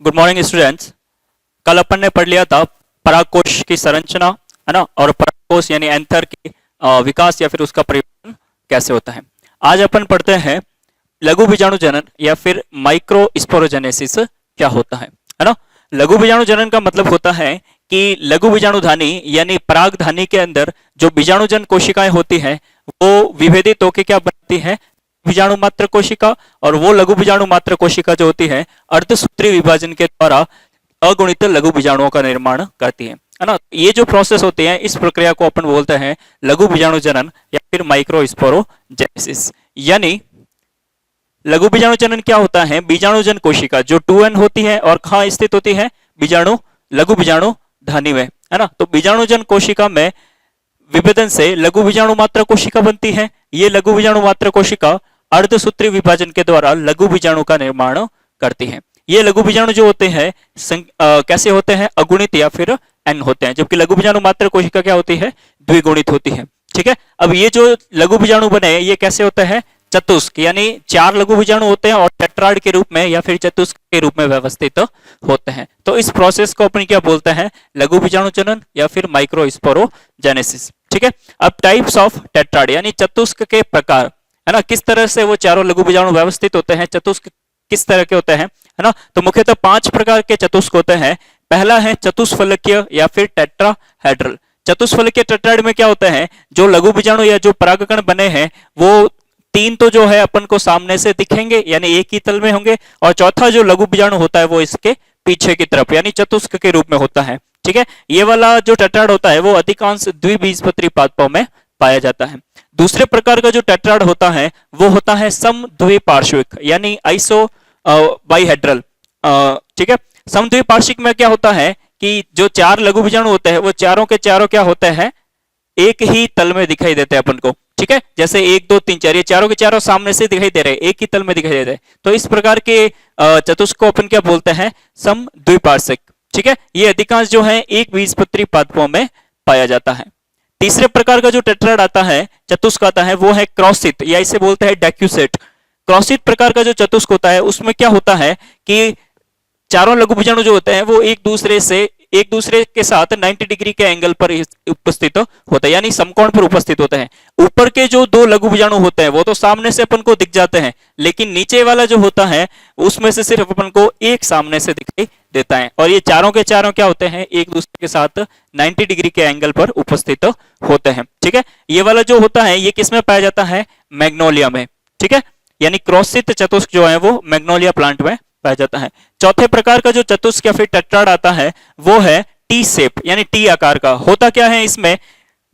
Good morning students. कल अपन ने पढ़ लिया था परागकोश की संरचना, है ना, और परागकोश यानी एंथर की विकास या फिर उसका परिवर्तन कैसे होता है। आज अपन पढ़ते हैं लघु बीजाणु जनन या फिर माइक्रो स्पोरोजेनेसिस क्या होता है ना। लघु बीजाणु जनन का मतलब होता है कि लघु बीजाणुधानी यानी परागधानी के अंदर जो बीजाणुजन कोशिकाएं होती हैं वो विभेदित होकर क्या बनती है, बीजाणु मात्र कोशिका। और वो लघु बीजाणु मात्र कोशिका जो होती है अर्धसूत्री विभाजन के द्वारा अगुणित लघु बीजाणुओं का निर्माण करती है ना। ये जो प्रोसेस होते हैं इस प्रक्रिया को अपन बोलते हैं लघु बीजाणु जनन या फिर माइक्रो स्पोरोजेनेसिस। यानी लघु बीजाणु जनन क्या होता है, बीजाणुजन कोशिका जो 2n होती है और कहाँ स्थित होती है, बीजाणु लघु बीजाणु धानी में, है ना। तो बीजाणुजन कोशिका में विभेदन से लघु बीजाणु मात्र कोशिका बनती है। ये लघु बीजाणु मात्र कोशिका अर्धसूत्री विभाजन के द्वारा लघु बीजाणु का निर्माण करती है। ये लघु बीजाणु जो होते हैं कैसे होते हैं, अगुणित या फिर एन होते हैं, जबकि लघु बीजाणु मात्र कोशिका क्या होती है, द्विगुणित होती है। ठीक है, अब ये जो लघु बीजाणु बने ये कैसे होते हैं, चतुष्क, यानी 4 लघु बीजाणु होते हैं और टेट्राड के रूप में या फिर चतुष्क के रूप में व्यवस्थित होते हैं। तो इस प्रोसेस को अपन क्या बोलते हैं, लघु बीजाणु जनन या फिर माइक्रो स्पोरोजेनेसिस। ठीक है, अब टाइप्स ऑफ टेट्राड यानी चतुष्क के प्रकार, है ना, किस तरह से वो चारों लघु बीजाणु व्यवस्थित होते हैं, चतुष्क किस तरह के होते हैं, है ना। तो मुख्यतः 5 प्रकार के चतुष्क होते हैं। पहला है चतुष्फलकीय या फिर टेट्राहेड्रल। चतुष्फलकीय टेट्राड में क्या होता है, जो लघु बीजाणु या जो परागकण बने हैं वो 3 तो जो है अपन को सामने से दिखेंगे यानी एक ही तल में होंगे, और चौथा जो लघु बीजाणु होता है वो इसके पीछे की तरफ यानी चतुष्क के रूप में होता है। ठीक है, ये वाला जो टेट्राड होता है वो अधिकांश द्विबीजपत्री पादपों में पाया जाता है। दूसरे प्रकार का जो टेट्राड होता है वो होता है समद्विपार्श्विक यानी आइसो बाइहेड्रल। ठीक है, समद्विपार्श्विक में क्या होता है कि जो 4 लघु बीजाणु होते हैं वो चारों के चारों क्या होते हैं, एक ही तल में दिखाई देते हैं अपन को। ठीक है, जैसे 1 2 3 4 ये चारों के चारों सामने से दिखाई दे रहे हैं, एक ही तल में दिखाई दे रहे हैं। तो इस प्रकार के चतुष्क को अपन क्या बोलते हैं, समद्विपार्श्विक। ठीक है, ये अधिकांश जो है एक बीजपत्री पादपों में पाया जाता है। तीसरे प्रकार का जो टेट्राड आता है, चतुष्क आता है, वो है क्रॉसित या इसे बोलते हैं डेक्यूसेट। क्रॉसित प्रकार का जो चतुष्क होता है उसमें क्या होता है कि चारों लघु बीजाणु जो होते हैं वो एक दूसरे के साथ 90 डिग्री के एंगल पर उपस्थित होते हैं यानी समकोण पर उपस्थित होते हैं। ऊपर के जो 2 लघु बीजाणु होते हैं वो तो सामने से अपन को दिख जाते हैं, लेकिन नीचे वाला जो होता है उसमें से सिर्फ अपन को एक सामने से दिखाई देता है। और ये चारों के चारों क्या होते हैं, एक दूसरे के साथ 90 डिग्री के एंगल पर उपस्थित होते हैं। ठीक है, ये वाला जो होता है ये किसमें पाया जाता है, मैग्नोलिया में। ठीक है, यानी क्रॉसित चतुष्क जो है वो मैग्नोलिया प्लांट में पाया जाता है। चौथे प्रकार का जो चतुष्क या फिर टेट्राड आता है वो है टी शेप यानी टी आकार का। होता क्या है, इसमें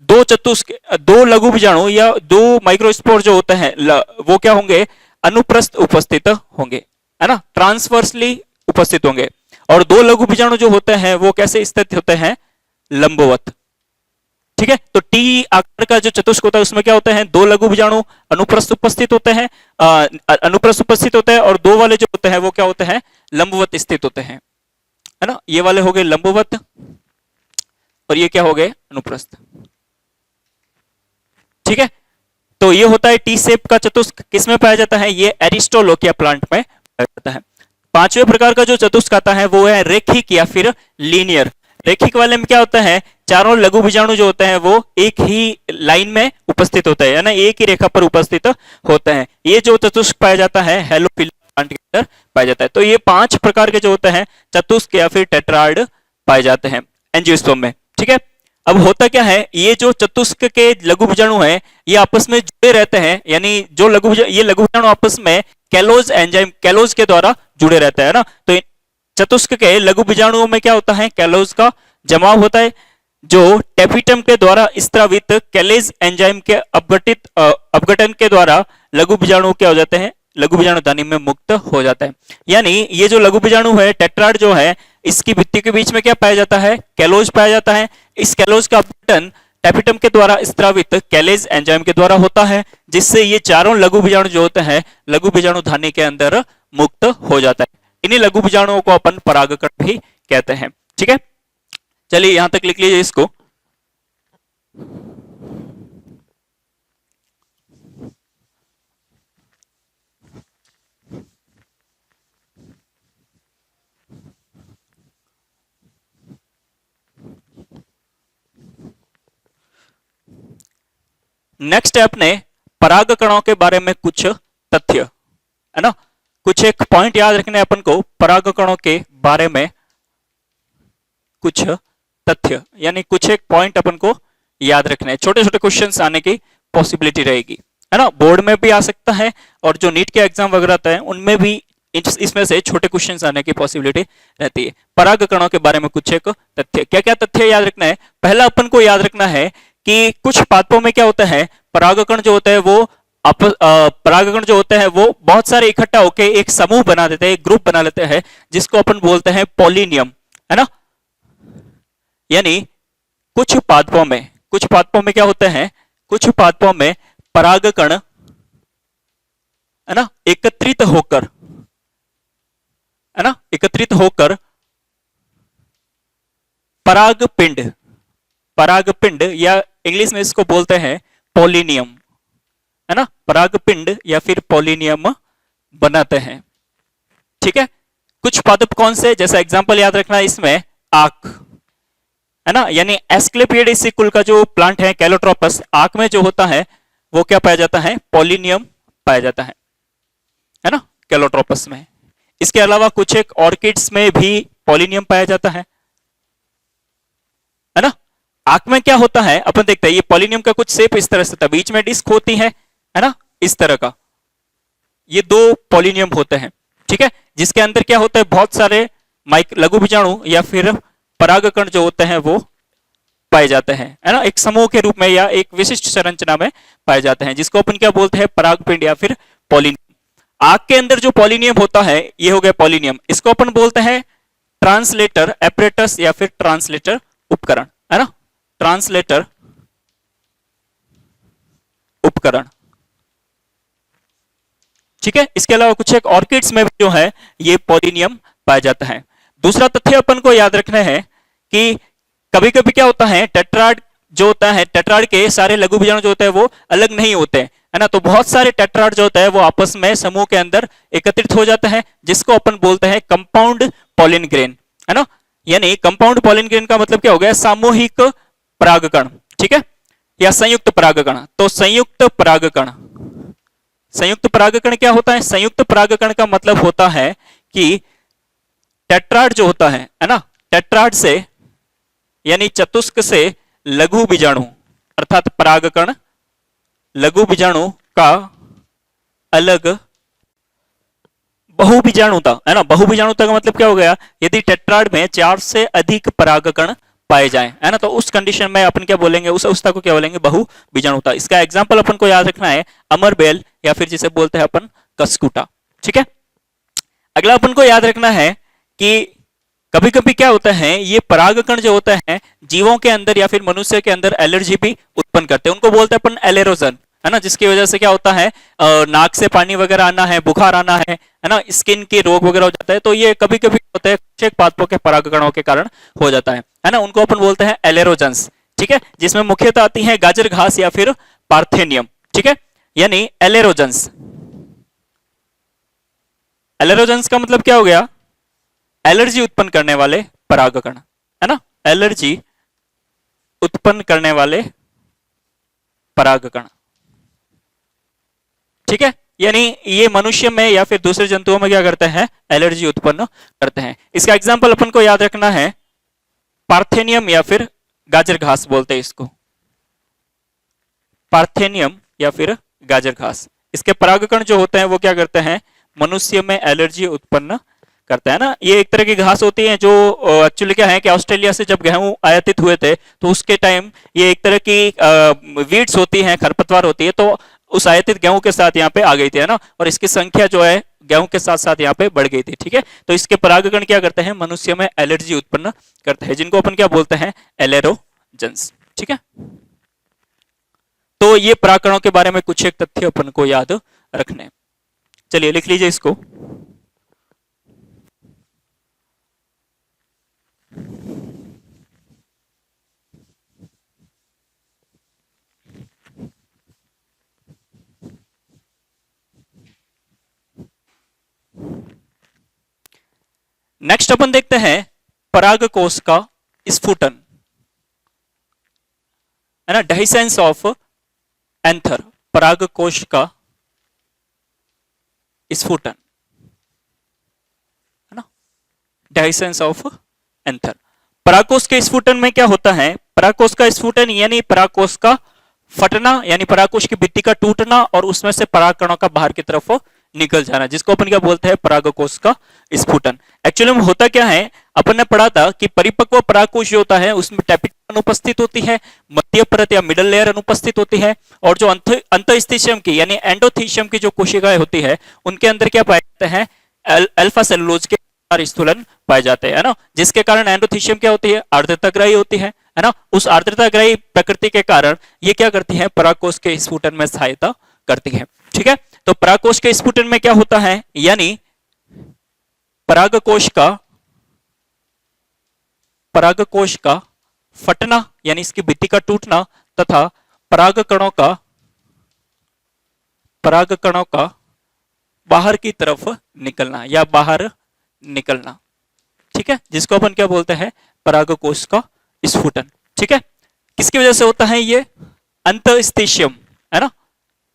2 चतुष्क 2 लघु बीजाणु या 2 माइक्रोस्पोर जो होते हैं वो क्या होंगे, अनुप्रस्थ उपस्थित होंगे, है ना, ट्रांसवर्सली उपस्थित होंगे। और 2 लघु बीजाणु जो होते हैं वो कैसे स्थित होते हैं, लंबवत। ठीक है, तो टी आकार का जो चतुष्क होता है उसमें क्या होते हैं, 2 लघु बीजाणु अनुप्रस्थ उपस्थित होते हैं, अनुप्रस्थ उपस्थित होते हैं, और 2 वाले जो होते हैं वो क्या होते हैं, लंबवत स्थित होते हैं, है ना। ये वाले हो गए लंबवत और ये क्या हो गए, अनुप्रस्थ। ठीक है, तो ये होता है टी शेप का चतुष्क, किसमें पाया जाता है, ये एरिस्टोलोकिया प्लांट में पाया जाता है। 5वें प्रकार का जो चतुष्क आता है वो है रेखिक या फिर लीनियर। रेखिक वाले में क्या होता है, चारों लघु बीजाणु जो होते हैं वो एक ही लाइन में उपस्थित होते हैं, ना, एक ही रेखा पर उपस्थित होते हैं। ये जो चतुष्क पाया जाता है हेलोफिलिया प्लांट के अंदर पाया जाता है। तो ये 5 प्रकार के जो होते हैं चतुष्क या फिर टेट्राड पाए जाते हैं एंजियोस्पर्म में। ठीक है, अब होता क्या है, ये जो चतुष्क के लघु बीजाणु हैं ये आपस में जुड़े रहते हैं, यानी जो ये लघु बीजाणु आपस में कैलोज एंजाइम कैलोज के द्वारा जुड़े रहते हैं ना। तो चतुष्क के लघु बीजाणुओं में क्या होता है, कैलोज का जमाव होता है जो टेपिटम के द्वारा स्त्रावित कैलेज एंजाइम के अपघटन के द्वारा लघु बीजाणु क्या हो जाते हैं, लघु बीजाणु दानी में मुक्त हो जाता है। यानी ये जो लघु बीजाणु है टेट्राड जो है इसकी भित्ति के बीच में क्या पाया जाता है, कैलोज पाया जाता है। इस कैलोज का अपघटन टेपिटम के द्वारा स्त्रावित कैलेज एंजाइम के द्वारा होता है, जिससे ये चारों लघु बीजाणु जो होते हैं लघु बीजाणु धानी के अंदर मुक्त हो जाता है। इन्हीं लघु बीजाणुओं को अपन परागकण भी कहते हैं। ठीक है, चलिए यहां तक लिख लीजिए इसको। नेक्स्ट है अपने परागकणों के बारे में कुछ तथ्य, है ना। कुछ एक पॉइंट याद रखने अपन को परागकणों के बारे में कुछ तथ्य, यानी कुछ एक पॉइंट अपन को याद रखने हैं। छोटे छोटे क्वेश्चंस आने की पॉसिबिलिटी रहेगी, है ना। बोर्ड में भी आ सकता है और जो नीट के एग्जाम वगैरह होता है उनमें भी इसमें से छोटे क्वेश्चंस आने की पॉसिबिलिटी रहती है। परागकणों के बारे में कुछ एक तथ्य, क्या क्या तथ्य याद रखना है। पहला अपन को याद रखना है कि कुछ पादपों में क्या होता है, परागकण जो होता है वो परागकण जो होते हैं वो बहुत सारे इकट्ठा होकर एक समूह बना देते हैं, एक ग्रुप बना लेते हैं, जिसको अपन बोलते हैं पॉलिनियम, है ना। यानी कुछ पादपों में क्या होते हैं, कुछ पादपों में परागकण, है ना, एकत्रित होकर परागपिंड या इंग्लिश में इसको बोलते हैं पॉलिनियम, है ना। परागपिंड या फिर पॉलिनियम बनाते हैं, ठीक है। कुछ पादप कौन से, जैसा एग्जांपल याद रखना है इसमें आक, है ना, यानी एस्क्लेपियडेसी कुल का जो प्लांट है कैलोट्रोपस, आक में जो होता है वो क्या पाया जाता है, पॉलिनियम पाया जाता है ना, कैलोट्रोपस में। इसके अलावा कुछ एक ऑर्किड्स में भी पॉलिनियम पाया जाता है ना। आक में क्या होता है अपन देखते हैं, ये पॉलिनियम का कुछ शेप इस तरह से था, बीच में डिस्क होती है ना, इस तरह का। ये दो पॉलिनियम होते हैं, ठीक है, जिसके अंदर क्या होता है, बहुत सारे लघु बीजाणु या फिर परागकण जो होते हैं वो पाए जाते हैं, है ना, एक समूह के रूप में या एक विशिष्ट संरचना में पाए जाते हैं, जिसको अपन क्या बोलते हैं, परागपिंड या फिर पॉलिनियम। आग के अंदर जो पॉलिनियम होता है ये हो गया पॉलिनियम, इसको अपन बोलते हैं ट्रांसलेटर एपरेटस या फिर ट्रांसलेटर उपकरण, है ना, ट्रांसलेटर उपकरण, ठीक है। इसके अलावा कुछ एक ऑर्किड्स में भी जो है ये पॉलिनियम पाया जाता है। दूसरा तथ्य अपन को याद रखना है कि कभी कभी क्या होता है, टेट्राड जो होता है, टेट्राड के सारे लघु बीजाणु जो होते हैं वो अलग नहीं होते, है ना। तो बहुत सारे टेट्राड जो होता है वो आपस में समूह के अंदर एकत्रित हो जाते हैं, जिसको अपन बोलते हैं कंपाउंड पॉलिन ग्रेन, है ना। यानी कंपाउंड पॉलिन ग्रेन का मतलब क्या हो गया, सामूहिक परागकण, ठीक है, या संयुक्त परागकण। तो संयुक्त परागकण क्या होता है, संयुक्त परागकण का मतलब होता है कि टेट्राड जो होता है ना, टेट्राड से यानी चतुष्क से लघु बीजाणु अर्थात परागकण लघु बीजाणु का अलग बहुबीजाणुता, है ना। बहुबीजाणुता का मतलब क्या हो गया, यदि टेट्राड में 4 से अधिक परागकण पाए जाएं, है ना, तो उस कंडीशन में अपन क्या बोलेंगे, उस अवस्था को क्या बोलेंगे, बहुबीजाणुता। इसका एग्जांपल अपन को याद रखना है अमरबेल या फिर जिसे बोलते हैं अपन कस्कुटा, ठीक है। अगला अपन को याद रखना है कि कभी कभी क्या होता है, ये परागकण जो होता है जीवों के अंदर या फिर मनुष्य के अंदर एलर्जी भी उत्पन्न करते हैं, उनको बोलते हैं अपन एलेरोजन, है ना, जिसकी वजह से क्या होता है, नाक से पानी वगैरह आना है, बुखार आना है ना, स्किन के रोग वगैरह हो जाता है। तो ये कभी कभी होता है कुछ पादपों के परागकणों के कारण हो जाता है ना, उनको अपन बोलते हैं एलेरोजन्स, ठीक है, जिसमें मुख्यतः आती है गाजर घास या फिर पार्थेनियम, ठीक है, यानी एलेरोजन्स। एलेरोजन्स का मतलब क्या हो गया, एलर्जी उत्पन्न करने वाले परागकण, है ना, एलर्जी उत्पन्न करने वाले परागकण, ठीक है। यानी ये मनुष्य में या फिर दूसरे जंतुओं में क्या करते हैं, एलर्जी उत्पन्न करते हैं। इसका एग्जांपल अपन को याद रखना है पार्थेनियम या फिर गाजर घास बोलते हैं इसको, पार्थेनियम या फिर गाजर घास। इसके परागकण जो होते हैं वो क्या करते हैं, मनुष्य में एलर्जी उत्पन्न करता है ना। ये एक तरह की घास होती है जो एक्चुअली क्या है कि ऑस्ट्रेलिया से जब गेहूं आयातित हुए थे तो उसके टाइम ये एक तरह की वीड्स होती हैं, खरपतवार होती है, तो उस आयातित गेहूं के साथ यहाँ पे आ गई थी, है ना, और इसकी संख्या जो है गेहूं के साथ साथ यहाँ पे बढ़ गई थी, ठीक है। तो इसके परागकण क्या करते हैं, मनुष्य में एलर्जी उत्पन्न करते हैं, जिनको अपन क्या बोलते हैं, एलेरोजेंस, ठीक है। तो ये परागकणों के बारे में कुछ एक तथ्य अपन को याद रखने। चलिए लिख लीजिए इसको। नेक्स्ट अपन देखते हैं परागकोश का स्फुटन, है ना, डेहिसेंस ऑफ एंथर परागकोश का स्फुटन, है ना, डेहिसेंस ऑफ एंथर। परागकोश के स्फुटन में क्या होता है? परागकोश का स्फुटन यानी परागकोश का फटना, यानी परागकोश की भित्ति का टूटना और उसमें से परागकणों का बाहर की तरफ निकल जाना, जिसको अपन क्या बोलते हैं? परागकोश का स्फुटन। एक्चुअली में होता क्या है, अपन ने पढ़ा था कि परिपक्व परागकोश जो होता है उसमें टैपिटम अनुपस्थित होती है, मध्य परत या मिडल लेयर अनुपस्थित होती है, और जो अंतःस्थितियम की यानी एंडोथीशियम की जो कोशिकाएं होती है उनके अंदर क्या पाए जाते हैं? अल्फा सेलुलोज के स्थूलन पाए जाते हैं, है ना, जिसके कारण एंडोथीशियम क्या होती है? आर्द्रताग्राही होती है ना। उस आर्द्रताग्राही प्रकृति के कारण ये क्या करती है? परागकोश के स्फुटन में सहायता करती है। ठीक है, तो परागकोश के स्फुटन में क्या होता है? यानी परागकोश का फटना यानी इसकी भित्ति का टूटना तथा परागकणों का बाहर की तरफ निकलना या बाहर निकलना। ठीक है, जिसको अपन क्या बोलते हैं? परागकोश का स्फुटन। ठीक है, किसकी वजह से होता है ये? अंतःस्थितियम, है ना,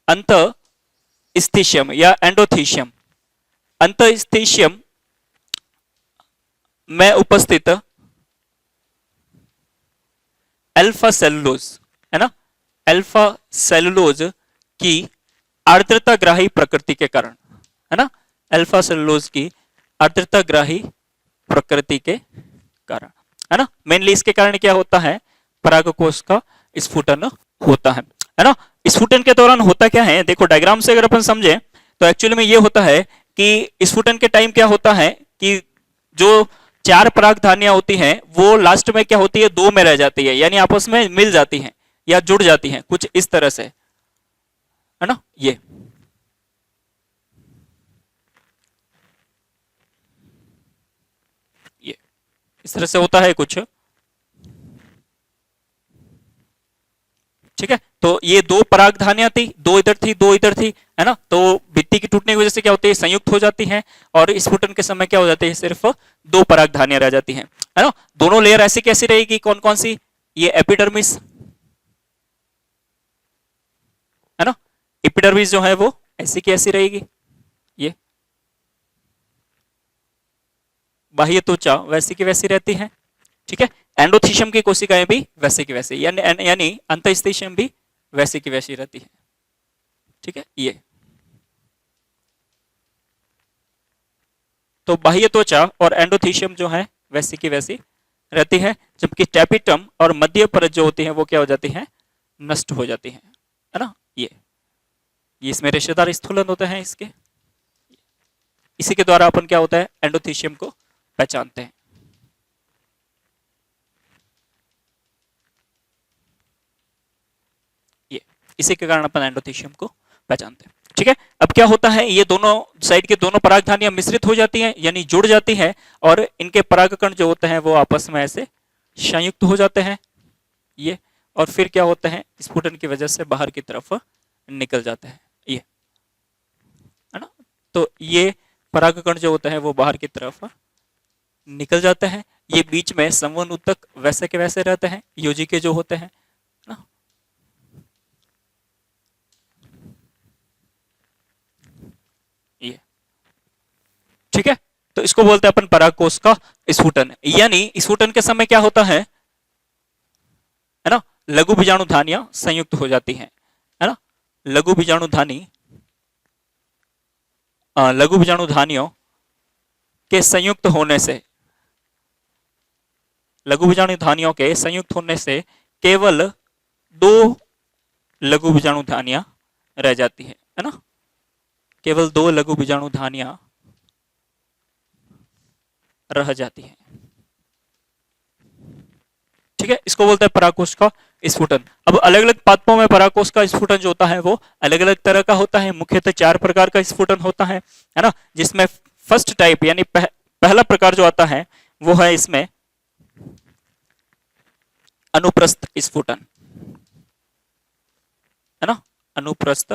अंतःस्थितियम या एंडोथीशियम। अंतःस्थितियम में उपस्थित अल्फा सेलुलोज, है ना, अल्फा सेलुलोज की आर्द्रताग्राही प्रकृति के कारण, है ना, अल्फा सेलुलोज की आर्द्रताग्राही प्रकृति के कारण, है ना। मेनली इसके कारण क्या होता है? परागकोश का स्फुटन होता है ना। स्फुटन के दौरान होता क्या है? देखो डायग्राम से अगर अपन समझे तो एक्चुअली में ये होता है कि स्फुटन के टाइम क्या होता है कि जो 4 परागधानियां होती हैं वो लास्ट में क्या होती है? 2 में रह जाती है, यानी आपस में मिल जाती हैं या जुड़ जाती हैं, कुछ इस तरह से, है ना। ये इस तरह से होता है कुछ। ठीक है, तो ये 2 परागधानियां थी, 2 इधर थी 2 इधर थी, है ना, तो भित्ति की टूटने की वजह से क्या होती है? संयुक्त हो जाती है और स्फुटन के समय क्या हो जाती है? सिर्फ 2 परागधानियां रह जाती हैं, है ना। दोनों लेयर ऐसी कैसी रहेगी? कौन कौन सी? ये एपिडर्मिस, है ना, एपिडर्मिस जो है वो ऐसी की ऐसी रहेगी, ये बाह्य त्वचा वैसी की वैसी रहती है। ठीक है, एंडोथीशियम की कोशिकाएं भी वैसे की वैसे, यानी अंतःस्थितियम भी वैसे की वैसी रहती है। ठीक है, ये तो बाह्य त्वचा और एंडोथीशियम जो है वैसी की वैसी रहती है, जबकि टैपिटम और मध्य परत जो होती है वो क्या हो जाती है? नष्ट हो जाती है ना। ये इसमें रेशेदार स्थूलन होते हैं इसके, इसी के द्वारा अपन क्या होता है? एंडोथीशियम को पहचानते हैं। ये इसी के कारण अपन एंडोथीशियम को पहचानते हैं। ठीक है, अब क्या होता है? ये दोनों साइड के दोनों परागधानियां मिश्रित हो जाती हैं यानी जुड़ जाती हैं और इनके परागकण जो होते हैं वो आपस में ऐसे संयुक्त हो जाते हैं, ये, और फिर क्या होता है? स्फुटन की वजह से बाहर की तरफ निकल जाते हैं, ये, है ना। तो ये परागकण जो होता है वो बाहर की तरफ निकल जाते हैं। ये बीच में संवहन ऊतक वैसे के वैसे रहते हैं, योजी के जो होते हैं ना। ये ठीक है, तो इसको बोलते हैं अपन परागकोश का स्फुटन। यानी स्फुटन के समय क्या होता है ना, लघु बीजाणुधानियां संयुक्त हो जाती हैं, है ना। लघु बीजाणुधानियों के संयुक्त होने से, लघु बीजाणुधानियों के संयुक्त होने से केवल 2 लघु बीजाणुधानियां रह जाती है ना। केवल 2 लघु बीजाणुधानियां रह जाती हैं। ठीक है, इसको बोलते हैं परागकोश का स्फुटन। अब अलग अलग पादपों में परागकोश का स्फुटन जो होता है वो अलग अलग तरह का होता है। मुख्यतः 4 प्रकार का स्फुटन होता है ना, जिसमें फर्स्ट टाइप यानी पहला प्रकार जो आता है वो है इसमें अनुप्रस्थ स्फुटन, है ना, अनुप्रस्थ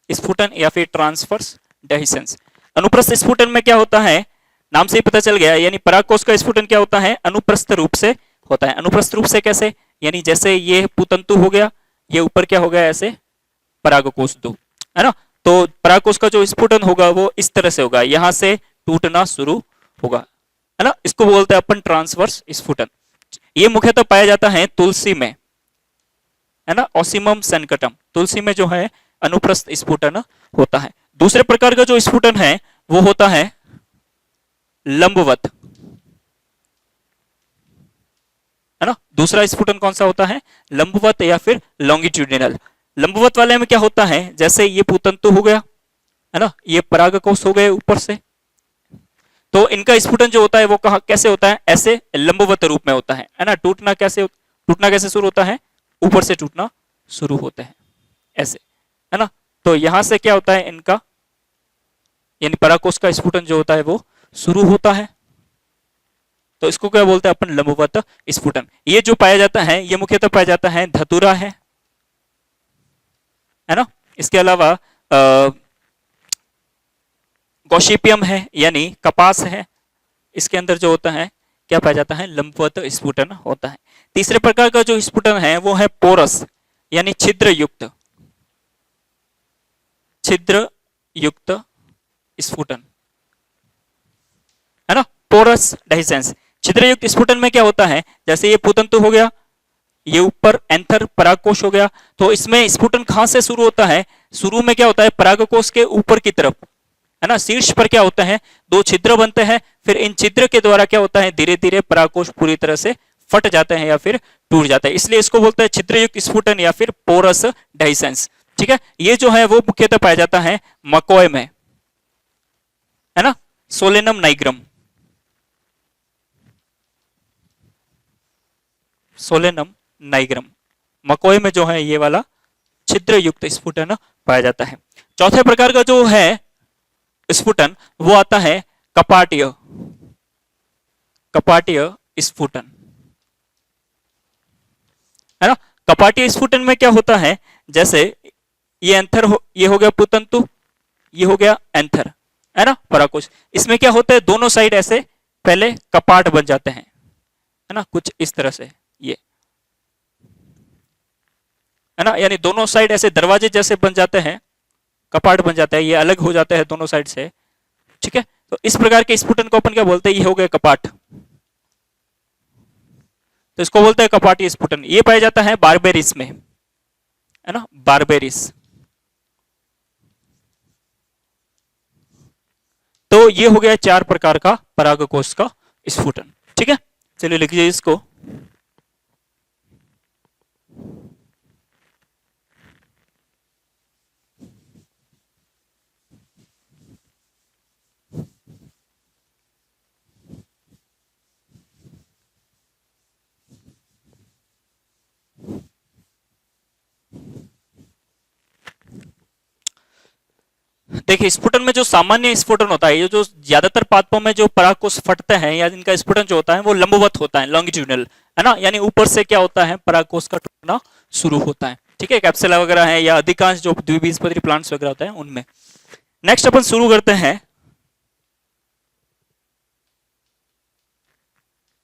स्फुटन या फिर ट्रांसवर्स डेहिसेंस। अनुप्रस्थ स्फुटन में क्या होता है? नाम से ही पता चल गया, यानी परागकोश का स्फुटन क्या होता है? अनुप्रस्थ रूप से होता है। अनुप्रस्थ रूप से कैसे? यानी जैसे ये पुतंतु हो गया, ये ऊपर क्या हो गया? ऐसे परागकोश 2, है ना। तो परागकोश का जो स्फुटन होगा वो इस तरह से होगा, यहां से टूटना शुरू होगा, है ना। इसको बोलते हैं अपन ट्रांसवर्स स्फुटन। ये मुख्यतः पाया जाता है तुलसी में, है ना, ओसिमम सैनकटम, तुलसी में जो है अनुप्रस्थ स्फुटन होता है। दूसरे प्रकार का जो स्फुटन है वो होता है लंबवत, है ना। दूसरा स्फुटन कौन सा होता है, लंबवत या फिर लॉन्गिट्यूडिनल। लंबवत वाले में क्या होता है, जैसे ये पूतंतु हो गया, है ना, ये परागकोश हो गए ऊपर से, तो इनका स्फुटन जो होता है वो कहा कैसे होता है, ऐसे लंबवत रूप में होता है ना। टूटना कैसे शुरू होता है, ऊपर से टूटना शुरू होते हैं ऐसे, है ना। तो यहां से क्या होता है इनका, यानी परागकोश का स्फुटन जो होता है वो शुरू होता है, तो इसको क्या बोलते हैं अपन, लंबवत स्फुटन। ये जो पाया जाता है ये मुख्यतः पाया जाता है धतूरा है ना। इसके अलावा गॉसिपियम है यानी कपास है, इसके अंदर जो होता है क्या पाया जाता है, लंबवत स्फुटन होता है। तीसरे प्रकार का जो स्फुटन है वो है पोरस यानी छिद्र युक्त स्फुटन, है ना, पोरस डाइसेंस। छिद्रयुक्त स्फुटन में क्या होता है, जैसे ये पूतंतु हो गया, ये ऊपर एंथर परागकोश हो गया, तो इसमें स्फुटन कहां से शुरू होता है, शुरू में क्या होता है परागकोश के ऊपर की तरफ, है ना, शीर्ष पर क्या होता है, दो छिद्र बनते हैं, फिर इन छिद्र के द्वारा क्या होता है धीरे धीरे परागकोश पूरी तरह से फट जाते हैं या फिर टूट जाते हैं, इसलिए इसको बोलते हैं छिद्रयुक्त स्फुटन या फिर पोरस डाइसेंस। ठीक है, ये जो है वो मुख्यतः पाया जाता है मकोय में, है ना, सोलेनम नाइग्रम, सोलेनम नाइग्रम, मकोय में जो है ये वाला छिद्र युक्त स्फुटन पाया जाता है। चौथे प्रकार का जो है स्फुटन वो आता है कपाटीय स्फुटन, है ना। कपाटीय स्फुटन में क्या होता है, जैसे ये एंथर ये हो गया पुतंतु, ये हो गया एंथर, है ना, परागकोश। इसमें क्या होता है दोनों साइड ऐसे पहले कपाट बन जाते हैं, है ना, कुछ इस तरह से ये, है ना, यानी दोनों साइड ऐसे दरवाजे जैसे बन जाते हैं, कपाट बन जाता है, ये अलग हो जाता है दोनों साइड से। ठीक है, तो इस प्रकार के स्फुटन को अपन क्या बोलते हैं, ये हो गया कपाट, तो इसको बोलते हैं कपाटी स्फुटन। ये पाया जाता है बारबेरिस में, है ना, बारबेरिस। तो ये हो गया 4 प्रकार का परागकोश का स्फुटन। ठीक है, चलिए लिखिए इसको। देखिए स्फुटन में जो सामान्य स्फुटन होता है, ये जो ज्यादातर पादपों में जो परागकोश फटते हैं या इनका स्फुटन जो होता है वो लंबवत होता है, लॉन्गिट्यूडिनल, है ना, यानी ऊपर से क्या होता है परागकोश का टूटना शुरू होता है। ठीक है, कैप्सुला वगैरह है या अधिकांश जो द्विबीजपत्री प्लांट्स वगैरह होते हैं उनमें। नेक्स्ट अपन शुरू करते हैं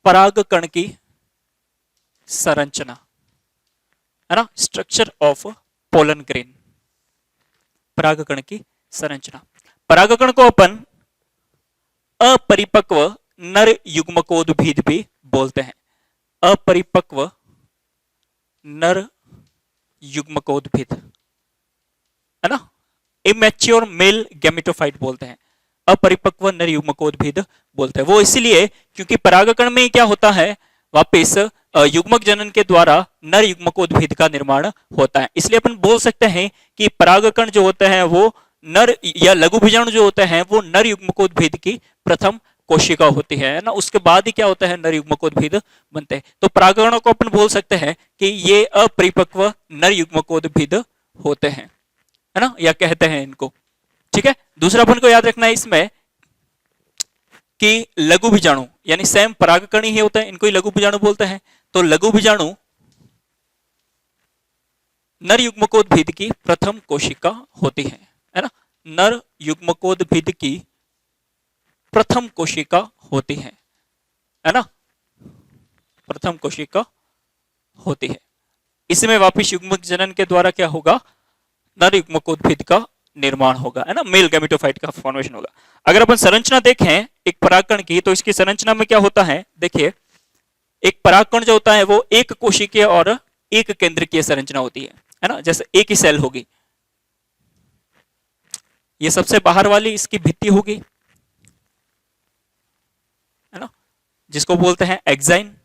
परागकण की संरचना, है ना, स्ट्रक्चर ऑफ पोलन ग्रेन। परागकण की संरचना, परागकण को अपन अपरिपक्व नर युग्मकोद्भिद भी बोलते हैं, अपरिपक्व नर युग्मकोद्भिद, है ना, इमेच्योर मेल गैमेटोफाइट बोलते हैं, अपरिपक्व नर युग्मकोद्भिद बोलते हैं। वो इसलिए क्योंकि परागकण में क्या होता है, वापिस युग्मक जनन के द्वारा नर युग्मकोद्भिद का निर्माण होता है, इसलिए अपन बोल सकते हैं कि परागकण जो होते हैं वो नर या लघु बीजाणु जो होते हैं वो नर युग्मकोद्भिद की प्रथम कोशिका होती है ना, उसके बाद ही क्या होता है नर युग्मकोद्भिद बनते हैं। तो परागकणों को अपन बोल सकते हैं कि ये अपरिपक्व नर युग्मकोद्भिद होते हैं, है ना, या कहते हैं इनको। ठीक है, दूसरा अपन को याद रखना है इसमें कि लघु बीजाणु यानी सेम परागकण ही होते हैं, इनको ही लघु बीजाणु बोलते हैं। तो लघु बीजाणु नर युग्मकोद्भिद की प्रथम कोशिका होती है ना, नर युग्मकोद्भिद की प्रथम कोशिका होती है ना, प्रथम कोशिका होती है। इसमें वापिस युग्मक जनन के द्वारा क्या होगा, नरयुग्मकोद्भिद का निर्माण होगा, है ना, मेल गैमेटोफाइट का फॉर्मेशन होगा। अगर अपन संरचना देखें एक परागकण की, तो इसकी संरचना में क्या होता है, देखिए एक परागकण जो होता है वो एक कोशिकीय और एक केंद्रकीय संरचना होती है ना, जैसे एक ही सेल होगी, ये सबसे बाहर वाली इसकी भित्ति होगी, है ना, जिसको बोलते हैं एक्साइन।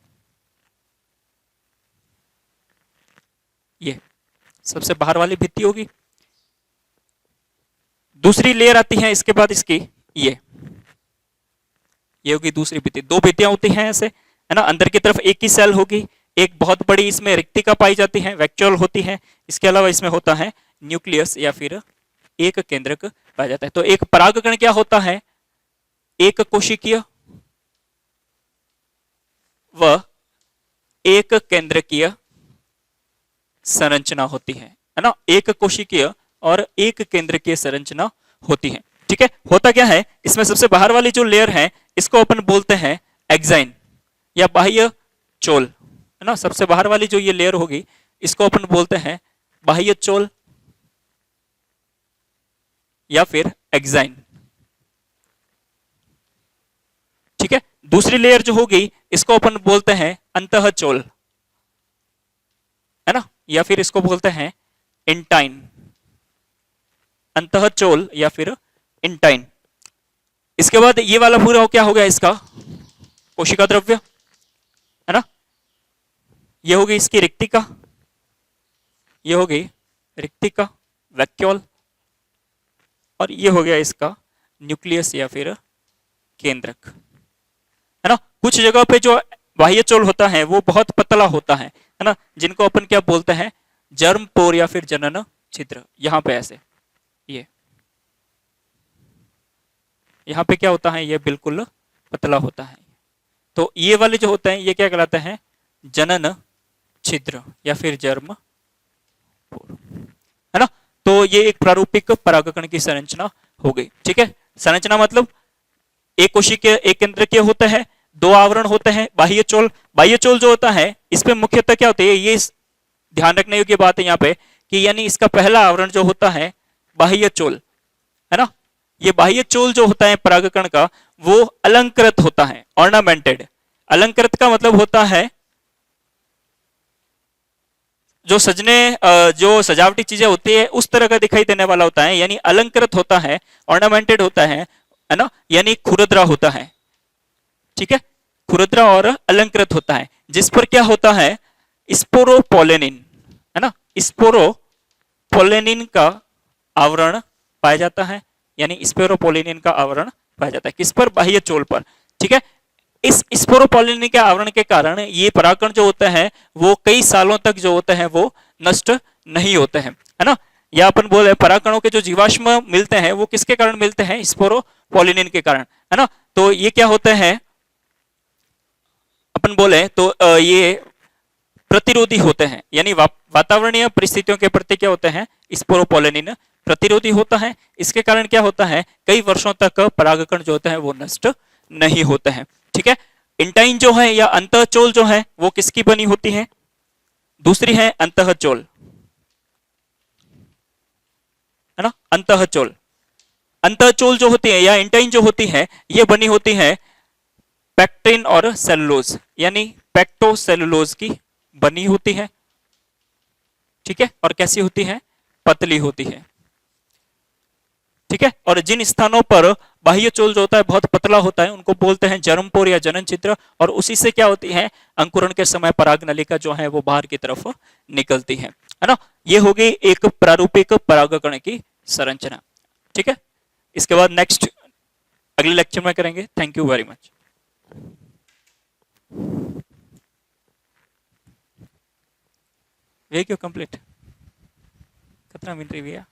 ये सबसे बाहर वाली भित्ति होगी। दूसरी लेयर आती है इसके बाद इसकी, ये होगी दूसरी भित्ति। दो भित्तियां होती हैं ऐसे, है ना, अंदर की तरफ एक ही सेल होगी, एक बहुत बड़ी इसमें रिक्तिका पाई जाती है, वैक्यूल होती है। इसके अलावा इसमें होता है न्यूक्लियस या फिर एक केंद्रक पाया जाता है। तो एक परागकण क्या होता है, एक कोशिकीय व एक केंद्रकीय संरचना होती है ना, एक कोशिकीय और एक केंद्रकीय संरचना होती है। ठीक है, होता क्या है, इसमें सबसे बाहर वाली जो लेयर है इसको अपन बोलते हैं एक्साइन या बाह्य चोल, है ना, सबसे बाहर वाली जो ये लेयर होगी इसको अपन बोलते हैं बाह्य चोल या फिर एक्साइन। ठीक है, दूसरी लेयर जो होगी इसको अपन बोलते हैं अंतःचोल, है ना, या फिर इसको बोलते हैं इंटाइन, अंतःचोल या फिर इंटाइन। इसके बाद ये वाला पूरा क्या हो गया इसका कोशिका द्रव्य, है ना, ये होगी इसकी रिक्तिका, ये होगी रिक्तिका वैक्यूल, और ये हो गया इसका न्यूक्लियस या फिर केंद्रक, है ना। कुछ जगह पे जो बाह्य चोल होता है वो बहुत पतला होता है ना, जिनको अपन क्या बोलते हैं जर्म पोर या फिर जनन छिद्र। यहां पे ऐसे ये यहां पे क्या होता है, ये बिल्कुल पतला होता है। तो ये वाले जो होते हैं ये क्या कहलाते हैं जनन छिद्र या फिर जर्म पोर, है ना। तो ये एक प्रारूपिक परागकण की संरचना हो गई। ठीक है, संरचना मतलब एक कोशिकीय एक केंद्रकीय होता है, दो आवरण होते हैं, बाह्य चोल। बाह्य चोल जो होता है इस पे मुख्यतः क्या होती है, ये ध्यान रखने योग्य बात है यहाँ पे कि यानी इसका पहला आवरण जो होता है बाह्य चोल, है ना, ये बाह्य चोल जो होता है परागकण का वो अलंकृत होता है, ऑर्नामेंटेड। अलंकृत का मतलब होता है जो जो सजावटी चीजें होती है उस तरह का दिखाई देने वाला होता है, यानी अलंकृत होता है, ऑर्नामेंटेड होता है ना, यानी खुरदरा होता है। ठीक है, खुरदरा और अलंकृत होता है, जिस पर क्या होता है स्पोरोपोलेनिन, है ना, स्पोरोपोलेनिन का आवरण पाया जाता है, यानी स्पोरोपोलेनिन का आवरण पाया जाता है किस पर, बाह्य चोल पर। ठीक है, इस स्पोरोपोलेनिन के आवरण के कारण ये परागकण जो होता है वो कई सालों तक जो होते हैं वो नष्ट नहीं होते हैं, है ना। या अपन बोले परागकणों के जो जीवाश्म मिलते हैं वो किसके कारण मिलते हैं, स्पोरोपोलेनिन के कारण, है ना। तो ये क्या होते हैं अपन बोले तो ये प्रतिरोधी होते हैं, यानी वातावरणीय परिस्थितियों के प्रति क्या होते हैं स्पोरोपोलेनिन प्रतिरोधी होता है। इसके कारण क्या होता है कई वर्षों तक परागकण जो होते हैं वो नष्ट नहीं होते हैं। ठीक है, इंटाइन जो है या अंतःचोल जो है वो किसकी बनी होती है, दूसरी है अंतःचोल, है ना, अंतःचोल। अंतःचोल जो होती है या इंटाइन जो होती है ये बनी होती है पेक्टिन और सेलुलोज, यानी पेक्टोसेलुलोज की बनी होती है। ठीक है, और कैसी होती है, पतली होती है। ठीक है, और जिन स्थानों पर बाह्य चोल जो होता है बहुत पतला होता है उनको बोलते हैं जर्मपोर या जनन छिद्र, और उसी से क्या होती है अंकुरण के समय पराग नलिका जो है वो बाहर की तरफ निकलती है ना। ये होगी एक प्रारूपिक परागकण की संरचना। ठीक है, इसके बाद नेक्स्ट अगले लेक्चर में करेंगे। Thank you very much. वे क्यों कंप्लीट कितना मिनट रही भैया।